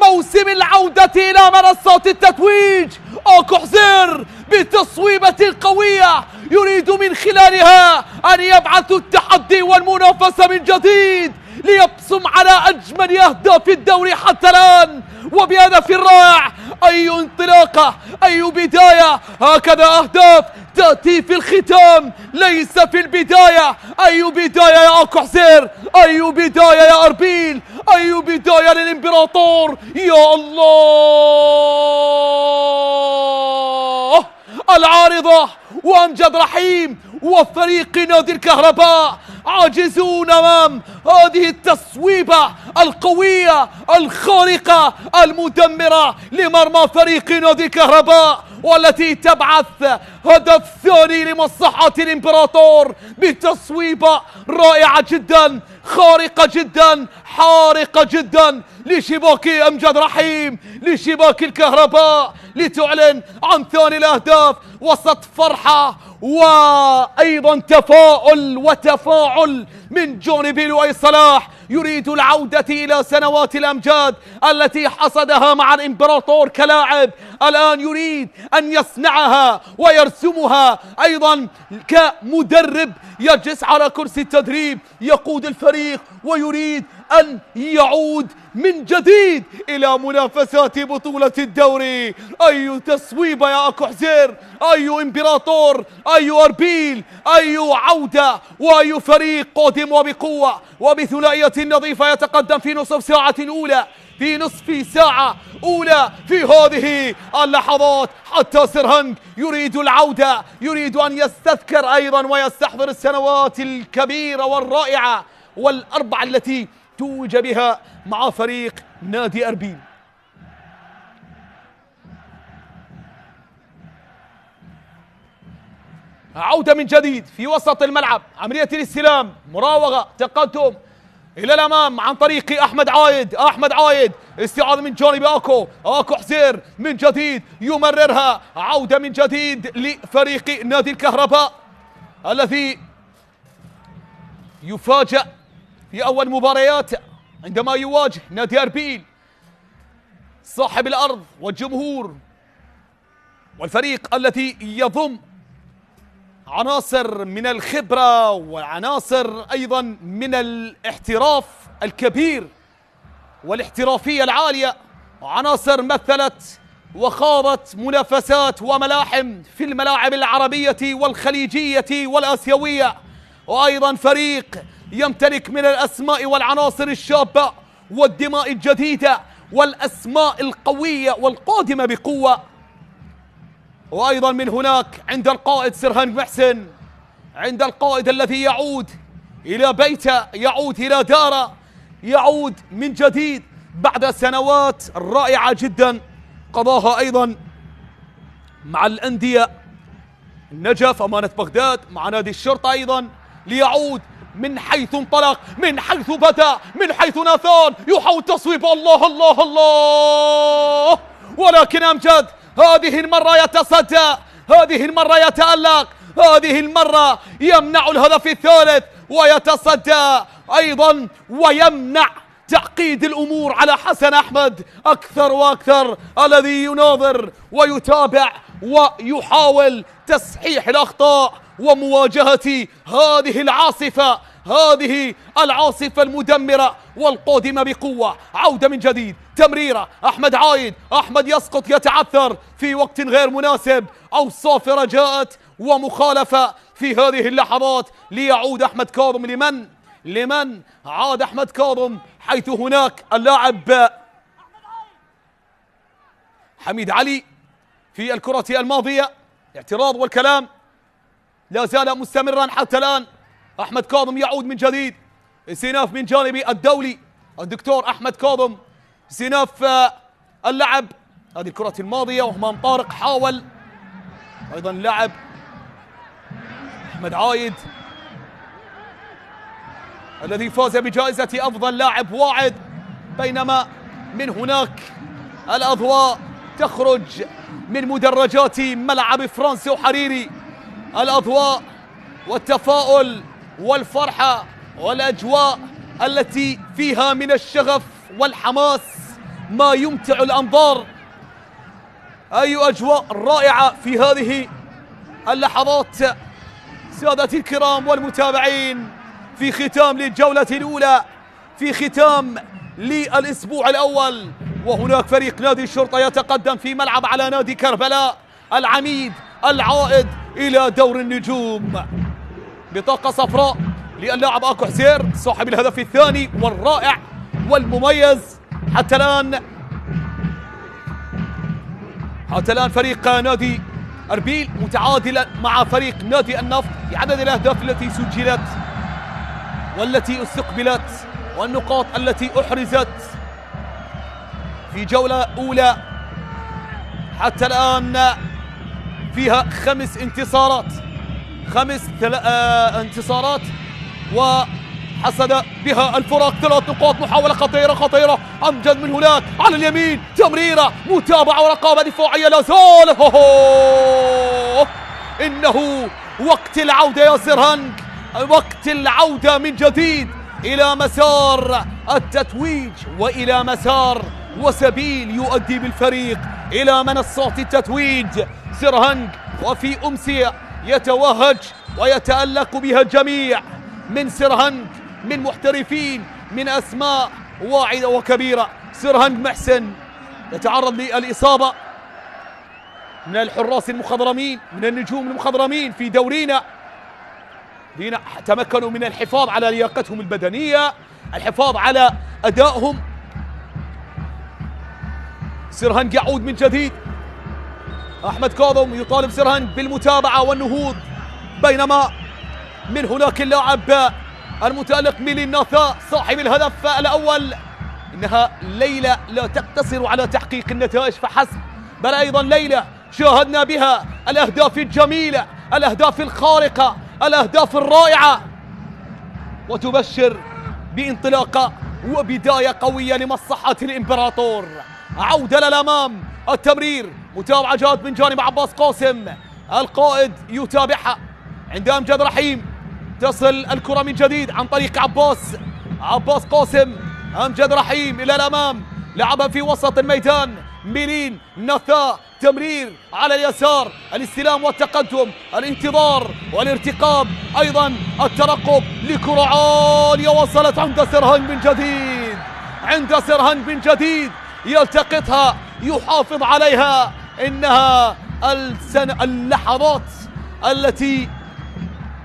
موسم العودة إلى منصات التتويج. أكو حزير بتصويبة قوية يريد من خلالها أن يبعث التحدي والمنافسة من جديد ليبصم على أجمل أهداف الدوري حتى الآن، وبهدف رائع. أي انطلاقة، أي بداية، هكذا أهداف تأتي في الختام ليس في البداية. أي بداية يا أكو حزير، أي بداية يا أربيل، أي بداية للإمبراطور. يا الله، العارضة وأمجد رحيم وفريق نادي الكهرباء عاجزون أمام هذه التصويبة القوية الخارقة المدمرة لمرمى فريق نادي الكهرباء، والتي تبعث هدف ثاني لمصلحة الإمبراطور بتصويبة رائعة جدا، خارقة جدا، حارقة جدا لشباك أمجد رحيم، لشباك الكهرباء، لتعلن عن ثاني الأهداف وسط فرحة وأيضا تفاؤل وتفاعل من جانب لؤي صلاح. يريد العودة إلى سنوات الأمجاد التي حصدها مع الإمبراطور كلاعب، الآن يريد أن يصنعها ويرسمها أيضا كمدرب يجلس على كرسي التدريب، يقود الفريق ويريد أن يعود من جديد إلى منافسات بطولة الدوري. أي تصويبة يا أكو حزير، أي إمبراطور، أي أربيل، أي عودة، وأي فريق قادم وبقوة وبثنائية نظيفة يتقدم في نصف ساعة أولى، في نصف ساعة أولى في هذه اللحظات. حتى سرهنج يريد العودة، يريد أن يستذكر أيضا ويستحضر السنوات الكبيرة والرائعة والأربعة التي توج بها مع فريق نادي أربيل. عودة من جديد في وسط الملعب، عملية الاستلام، مراوغة، تقدم إلى الأمام عن طريق أحمد عايد. أحمد عايد استعاذة من جانب أكو حزير من جديد يمررها. عودة من جديد لفريق نادي الكهرباء الذي يفاجأ في أول مباريات عندما يواجه نادي أربيل صاحب الأرض والجمهور، والفريق الذي يضم عناصر من الخبرة وعناصر أيضا من الاحتراف الكبير والاحترافية العالية، وعناصر مثلت وخاضت منافسات وملاحم في الملاعب العربية والخليجية والآسيوية، وأيضا فريق يمتلك من الأسماء والعناصر الشابة والدماء الجديدة والأسماء القوية والقادمة بقوة. وأيضا من هناك عند القائد سرهنج محسن، عند القائد الذي يعود إلى بيته، يعود إلى داره، يعود من جديد بعد سنوات رائعة جدا قضاها أيضا مع الأندية، النجف، أمانة بغداد، مع نادي الشرطة أيضا، ليعود من حيث انطلق، من حيث بدأ، من حيث ناثان يحاول تصويب. الله الله الله، ولكن أمجد هذه المرة يتصدى، هذه المرة يتألق، هذه المرة يمنع الهدف الثالث ويتصدى أيضا ويمنع تعقيد الأمور على حسن أحمد أكثر وأكثر، الذي يناظر ويتابع ويحاول تصحيح الأخطاء ومواجهة هذه العاصفة، هذه العاصفة المدمرة والقادمة بقوة. عودة من جديد، تمريرة أحمد عايد، أحمد يسقط يتعثر في وقت غير مناسب، أو صافرة جاءت ومخالفة في هذه اللحظات ليعود أحمد كاظم. لمن عاد أحمد كاظم؟ حيث هناك اللاعب حميد علي في الكرة الماضية. اعتراض والكلام لا زال مستمرا حتى الآن. أحمد كاظم يعود من جديد، استئناف من جانب الدولي الدكتور أحمد كاظم، استئناف اللعب. هذه الكرة الماضية وهمام طارق حاول أيضا اللعب أحمد عايد الذي فاز بجائزة أفضل لاعب واعد، بينما من هناك الأضواء تخرج من مدرجات ملعب فرانسيو حريري، الأضواء والتفاؤل والفرحة والأجواء التي فيها من الشغف والحماس ما يمتع الأنظار. أي أجواء رائعة في هذه اللحظات سادتي الكرام والمتابعين، في ختام للجولة الأولى، في ختام للأسبوع الأول. وهناك فريق نادي الشرطة يتقدم في ملعب على نادي كربلاء العميد العائد إلى دور النجوم. بطاقة صفراء للاعب أكو حسير صاحب الهدف الثاني والرائع والمميز. حتى الآن فريق نادي أربيل متعادل مع فريق نادي النفط في عدد الأهداف التي سجلت والتي استقبلت والنقاط التي أحرزت في جولة أولى. حتى الآن فيها 5 انتصارات، 5 انتصارات وحصد بها الفرق 3 نقاط. محاولة خطيرة أمجد من هناك على اليمين، تمريرة، متابعة ورقابة دفاعية لا زال. إنه وقت العودة يا سرهنج، وقت العودة من جديد إلى مسار التتويج وإلى مسار وسبيل يؤدي بالفريق إلى منصات التتويج. سرهنج وفي أمسية يتوهج ويتألق بها الجميع من سرهنج، من محترفين، من أسماء واعدة وكبيرة. سرهنج محسن يتعرض للإصابة من الحراس المخضرمين، من النجوم المخضرمين في دورينا. تمكنوا من الحفاظ على لياقتهم البدنية، الحفاظ على أدائهم. سرهنج يعود من جديد، أحمد كاظم يطالب سرهنج بالمتابعة والنهوض، بينما من هناك اللاعب المتألق ميلين ناثا صاحب الهدف الأول. إنها ليلة لا تقتصر على تحقيق النتائج فحسب، بل أيضا ليلة شاهدنا بها الأهداف الجميلة، الأهداف الخارقة، الأهداف الرائعة، وتبشر بانطلاقة وبداية قوية لمصلحة الإمبراطور. عودة للأمام، التمرير، متابعة جاءت من جانب عباس قاسم، القائد يتابعها عند أمجد رحيم. تصل الكرة من جديد عن طريق عباس قاسم، أمجد رحيم إلى الأمام، لعبها في وسط الميدان. ميلين ناثا، تمرير على اليسار، الاستلام والتقدم، الانتظار والارتقاب، أيضا الترقب لكرة عالية وصلت عند سرهنج من جديد، يلتقطها، يحافظ عليها. إنها اللحظات التي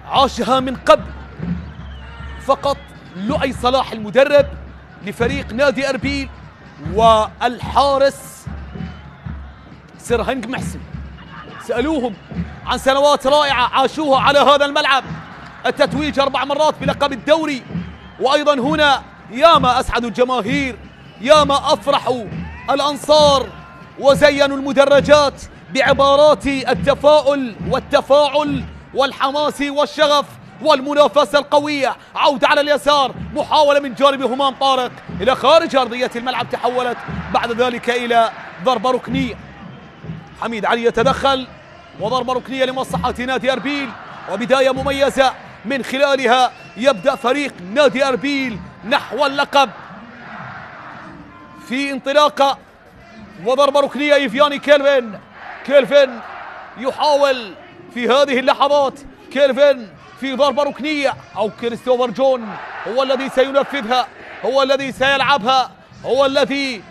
عاشها من قبل فقط لؤي صلاح المدرب لفريق نادي أربيل والحارس سرهنج محسن. سألوهم عن سنوات رائعة عاشوها على هذا الملعب، التتويج 4 مرات بلقب الدوري، وأيضا هنا ياما أسعدوا الجماهير، ياما أفرحوا الأنصار وزينوا المدرجات بعبارات التفاؤل والتفاعل والحماس والشغف والمنافسة القوية. عودة على اليسار، محاولة من جانب همام طارق إلى خارج أرضية الملعب، تحولت بعد ذلك إلى ضربة ركنية. حميد علي يتدخل وضربة ركنية لمصلحة نادي أربيل، وبداية مميزة من خلالها يبدأ فريق نادي أربيل نحو اللقب في انطلاقة. وضربة ركنية إيفياني كيلفن يحاول في هذه اللحظات، كيلفن في ضربة ركنية، أو كريستوفر جون هو الذي سينفذها، هو الذي سيلعبها، هو الذي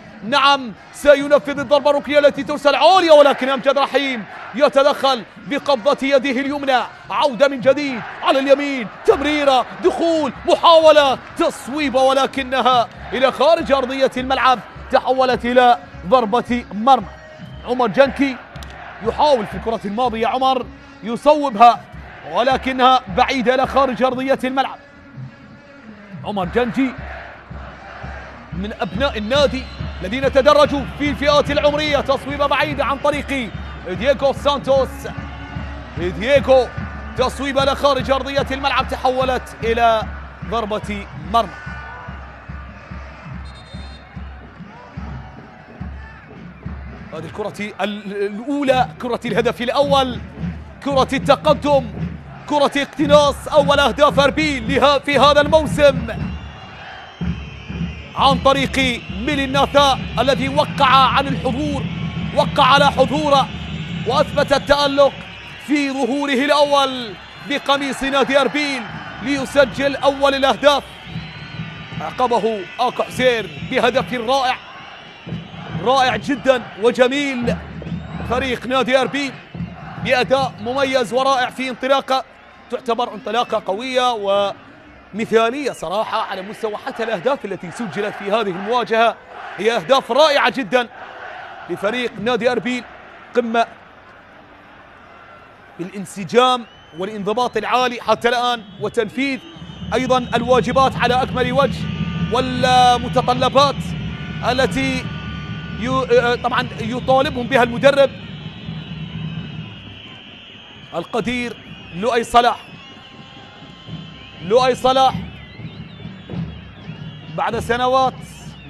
سينفذ الضربة الركنية التي ترسل عالية، ولكن أمجد رحيم يتدخل بقبضة يده اليمنى. عودة من جديد على اليمين، تمريرة، دخول، محاولة، تصويبة، ولكنها إلى خارج أرضية الملعب، تحولت إلى ضربة مرمى. عمر جنكي يحاول في الكرة الماضية، عمر يصوبها ولكنها بعيدة إلى خارج أرضية الملعب. عمر جنكي من أبناء النادي الذين تدرجوا في الفئات العمرية، تصويبة بعيدة عن طريق دييغو سانتوس. دييغو تصويبة لخارج أرضية الملعب، تحولت إلى ضربة مرمى. هذه الكرة الأولى، كرة الهدف الأول، كرة التقدم، كرة اقتناص أول أهداف أربيل في هذا الموسم عن طريق ميلي الناثا الذي وقع على حضوره وأثبت التألق في ظهوره الأول بقميص نادي أربيل ليسجل أول الأهداف. عقبه آكو حسين بهدف رائع جدا وجميل. فريق نادي أربيل بأداء مميز ورائع في انطلاقة تعتبر انطلاقة قوية ومثالية صراحة على مستوى حتى الأهداف التي سجلت في هذه المواجهة، هي أهداف رائعة جدا لفريق نادي أربيل. قمة بالانسجام والانضباط العالي حتى الآن، وتنفيذ أيضا الواجبات على أكمل وجه، والمتطلبات التي طبعا يطالبهم بها المدرب القدير لؤي صلاح بعد سنوات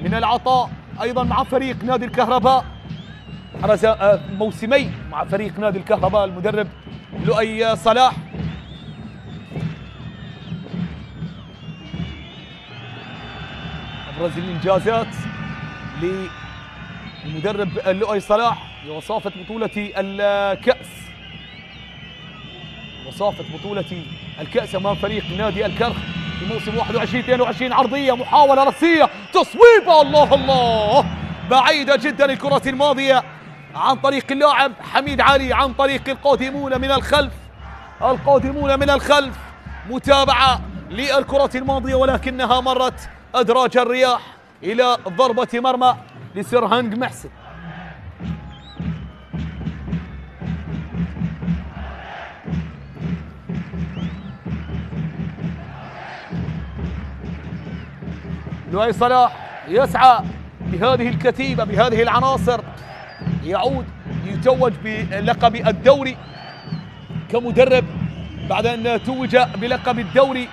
من العطاء أيضا مع فريق نادي الكهرباء، حرز موسمين مع فريق نادي الكهرباء المدرب لؤي صلاح. أبرز الإنجازات للمدرب لؤي صلاح وصافة بطولة الكأس، أمام فريق نادي الكرخ في موسم 21-22. عرضية، محاولة رأسية، تصويبة، الله بعيدة جدا الكرة الماضية عن طريق اللاعب حميد علي، عن طريق القادمون من الخلف. متابعة للكرة الماضية ولكنها مرت أدراج الرياح إلى ضربة مرمى لسرهنج محسن. لؤي صلاح يسعى بهذه الكتيبة بهذه العناصر، يتوج بلقب الدوري كمدرب بعد أن توج بلقب الدوري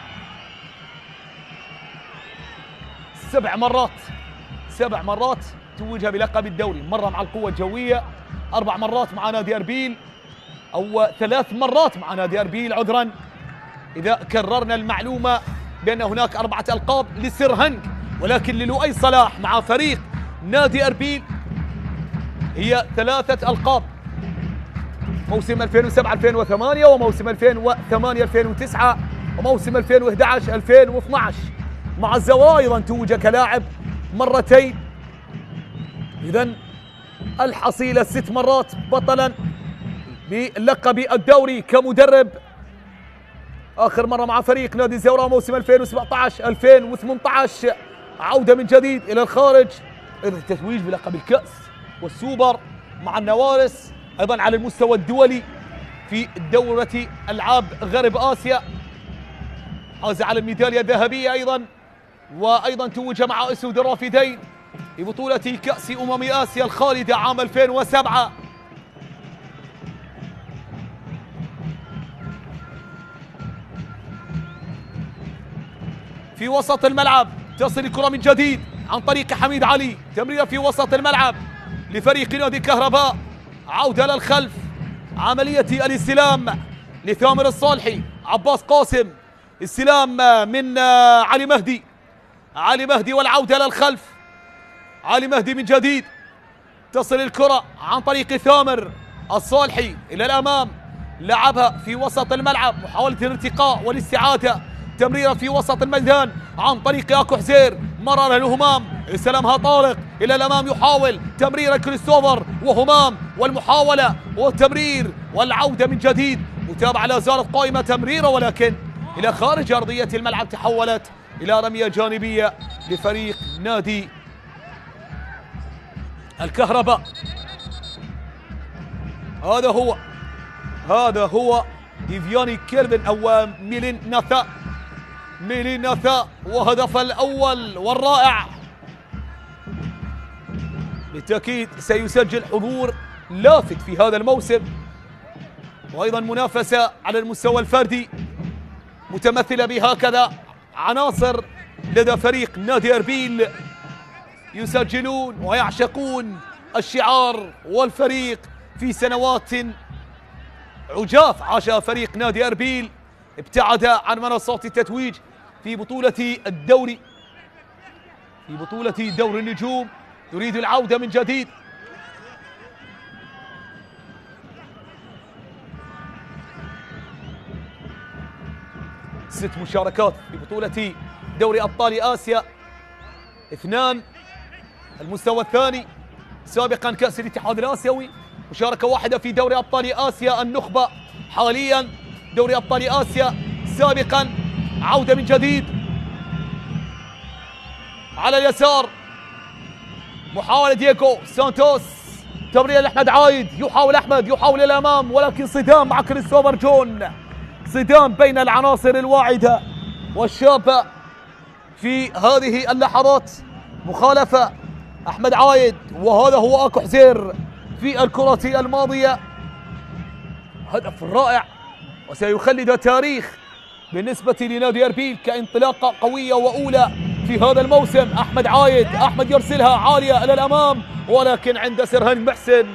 7 مرات توج بلقب الدوري، مرة مع القوة الجوية، 4 مرات مع نادي أربيل، أو 3 مرات مع نادي أربيل عذرا إذا كررنا المعلومة بأن هناك 4 ألقاب لسرهنج، ولكن للؤي صلاح مع فريق نادي أربيل هي 3 ألقاب، موسم 2007-2008 وموسم 2008-2009 وموسم 2011-2012. مع الزوايا أيضا توج كلاعب مرتين، إذن الحصيلة 6 مرات بطلا بلقب الدوري كمدرب. آخر مرة مع فريق نادي الزوراء موسم 2017-2018، عودة من جديد إلى الخارج، أيضا التتويج بلقب الكأس والسوبر مع النوارس، أيضا على المستوى الدولي في دورة ألعاب غرب آسيا، حاز على الميدالية الذهبية أيضا، وأيضا توج مع أسود الرافدين ببطولة كأس آسيا الخالدة عام 2007. في وسط الملعب، تصل الكرة من جديد عن طريق حميد علي، تمريرة في وسط الملعب لفريق نادي الكهرباء، عودة للخلف، عملية الاستلام لثامر الصالحي، عباس قاسم، استلام من علي مهدي، علي مهدي والعودة للخلف، علي مهدي من جديد، تصل الكرة عن طريق ثامر الصالحي إلى الأمام، لعبها في وسط الملعب، محاولة الارتقاء والاستعادة، تمريرة في وسط الميدان عن طريق اكو حزير، مرر لهمام، استلمها طارق إلى الأمام، يحاول تمريرة كريستوفر وهمام، والمحاولة والتمرير والعودة من جديد، متابعة لا زالت قائمة، تمريرة ولكن إلى خارج أرضية الملعب، تحولت إلى رمية جانبية لفريق نادي الكهرباء. هذا هو ديفياني كيرفن أو ميلين ناثا، وهدف الأول والرائع بالتأكيد سيسجل حضور لافت في هذا الموسم، وأيضا منافسة على المستوى الفردي متمثلة بهكذا عناصر لدى فريق نادي أربيل يسجلون ويعشقون الشعار والفريق في سنوات عجاف عاشها فريق نادي أربيل، ابتعد عن منصات التتويج في بطولة الدوري، في بطولة دور النجوم، يريد العودة من جديد. ست مشاركات في بطولة دوري أبطال آسيا، 2 المستوى الثاني، سابقا كأس الاتحاد الآسيوي، مشاركة واحدة في دوري أبطال آسيا النخبة، حاليا دوري أبطال آسيا، سابقا عودة من جديد على اليسار، محاولة دييغو سانتوس، تمرير لأحمد عايد، يحاول أحمد، يحاول الأمام، ولكن صدام مع كريستوفر جون، صدام بين العناصر الواعدة والشابة في هذه اللحظات، مخالفة أحمد عايد، وهذا هو اكو حزير في الكرة الماضية، هدف رائع وسيخلد تاريخ بالنسبة لنادي أربيل كانطلاقة قوية وأولى في هذا الموسم. أحمد عايد، أحمد يرسلها عالية إلى الأمام، ولكن عند سرهنج محسن،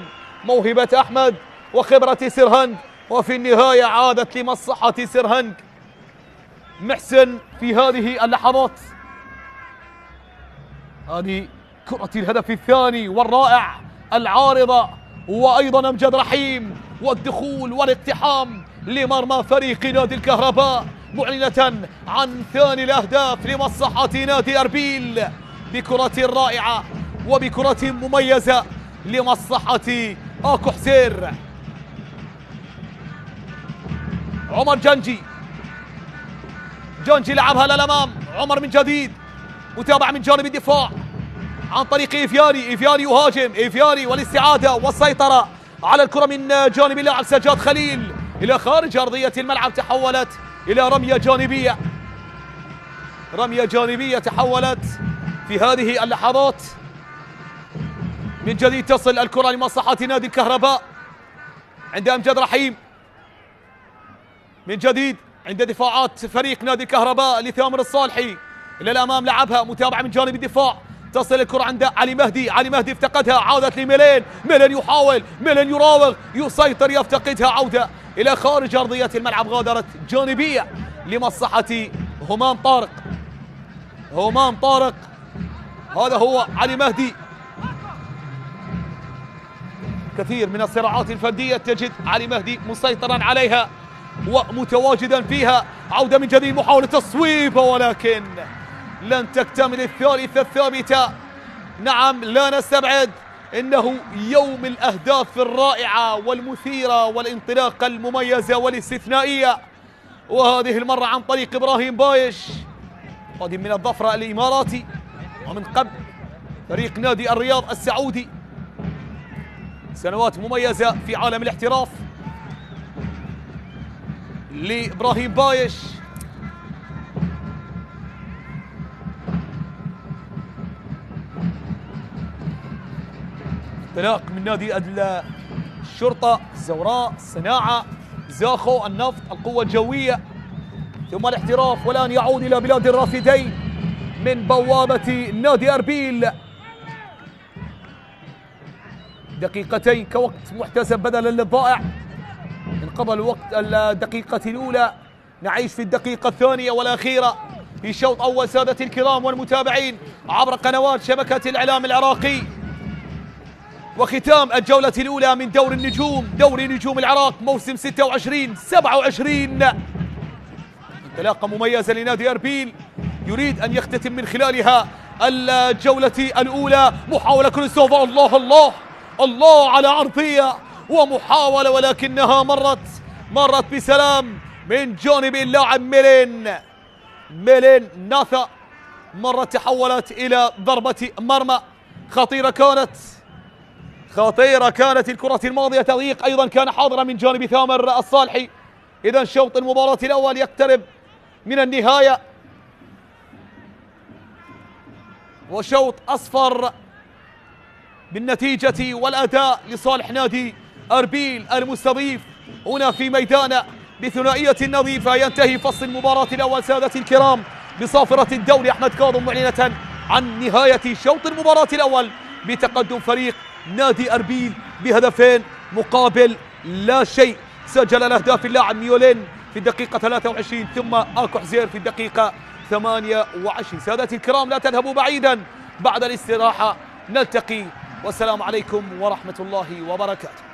موهبة أحمد وخبرة سرهنج، وفي النهاية عادت لمصلحة سرهنج محسن في هذه اللحظات. هذه كرة الهدف الثاني والرائع، العارضة، وأيضا أمجد رحيم، والدخول والاقتحام لمرمى فريق نادي الكهرباء، معلنة عن ثاني الأهداف لمصلحة نادي أربيل بكرة رائعة وبكرة مميزة لمصلحة اكو حزير. عمر جنجي لعبها للأمام، عمر من جديد، متابعة من جانب الدفاع عن طريق إيفياني يهاجم، إيفياني والاستعادة والسيطرة على الكرة من جانب اللاعب سجاد خليل إلى خارج أرضية الملعب، تحولت إلى رمية جانبية تحولت في هذه اللحظات. من جديد تصل الكرة لمصلحة نادي الكهرباء عند أمجد رحيم، من جديد عند دفاعات فريق نادي الكهرباء لثامر الصالحي إلى الأمام، لعبها، متابعة من جانب الدفاع، تصل الكرة عند علي مهدي افتقدها، عادت لميلين، يحاول، يراوغ، يسيطر، يفتقدها، عودة إلى خارج أرضية الملعب، غادرت جانبية لمصلحة همام طارق. هذا هو علي مهدي. كثير من الصراعات الفردية تجد علي مهدي مسيطرا عليها ومتواجدا فيها، عودة من جديد، محاولة تصويبة، ولكن لن تكتمل الثالثة الثابتة. نعم، لا نستبعد إنه يوم الأهداف الرائعة والمثيرة والانطلاقة المميزة والاستثنائية، وهذه المرة عن طريق إبراهيم بايش، قادم من الظفرة الإماراتي، ومن قبل فريق نادي الرياض السعودي، سنوات مميزة في عالم الاحتراف لإبراهيم بايش. انطلاق من نادي الشرطة، الزوراء، الصناعة، زاخو، النفط، القوة الجوية، ثم الاحتراف، والآن يعود إلى بلاد الرافدين من بوابة نادي أربيل. دقيقتين كوقت محتسب بدلا للضائع. انقضى الوقت الدقيقة الأولى، نعيش في الدقيقة الثانية والأخيرة في شوط أول سادة الكرام والمتابعين عبر قنوات شبكة الإعلام العراقي، وختام الجولة الأولى من دور النجوم، دوري نجوم العراق موسم 26-27. انطلاقة مميزة لنادي أربيل يريد أن يختتم من خلالها الجولة الأولى. محاولة كريستوفر، الله الله الله على عرضية ومحاولة، ولكنها مرت بسلام من جانب اللاعب ميلين ناثا. مرت تحولت إلى ضربة مرمى خطيرة كانت الكرة الماضية. تضييق أيضا كان حاضرا من جانب ثامر الصالحي. إذا شوط المباراة الأول يقترب من النهاية، وشوط أصفر بالنتيجة والأداء لصالح نادي أربيل المستضيف هنا في ميدانه بثنائية نظيفة. ينتهي فصل المباراة الأول سادة الكرام بصافرة الدوري أحمد كاظم، معلنة عن نهاية شوط المباراة الأول بتقدم فريق نادي أربيل بهدفين مقابل لا شيء. سجل الأهداف اللاعب ميولين في الدقيقة 23 ثم آكو حزير في الدقيقة 28. سادتي الكرام لا تذهبوا بعيدا، بعد الاستراحة نلتقي، والسلام عليكم ورحمة الله وبركاته.